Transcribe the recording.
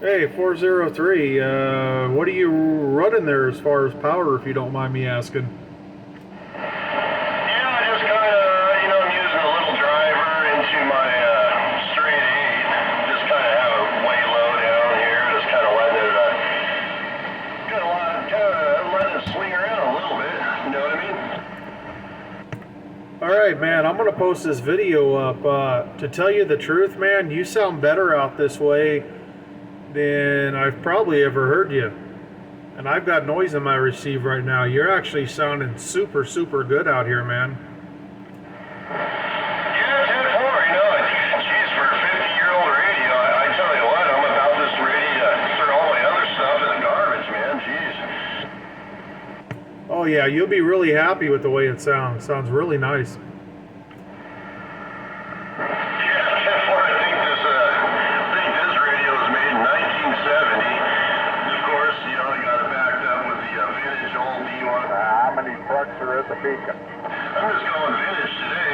Hey, 403, what are you running there as far as power, if you don't mind me asking? Yeah, I just kind of, I'm using a little driver into my straight 8. Just kind of have it way low down here. Just kind of letting it, letting it swing around a little bit. You know what I mean? Alright, man, I'm going to post this video up. To tell you the truth, man, you sound better out this way than I've probably ever heard you. And I've got noise in my receive right now. You're actually sounding super, super good out here, man. Yeah, 10-4, geez, for a 50-year-old radio, I tell you what, I'm about this ready to throw all my other stuff in the garbage, man, jeez. Oh yeah, you'll be really happy with the way it sounds. Sounds really nice. Trucks are at the beacon. I'm just going vintage today.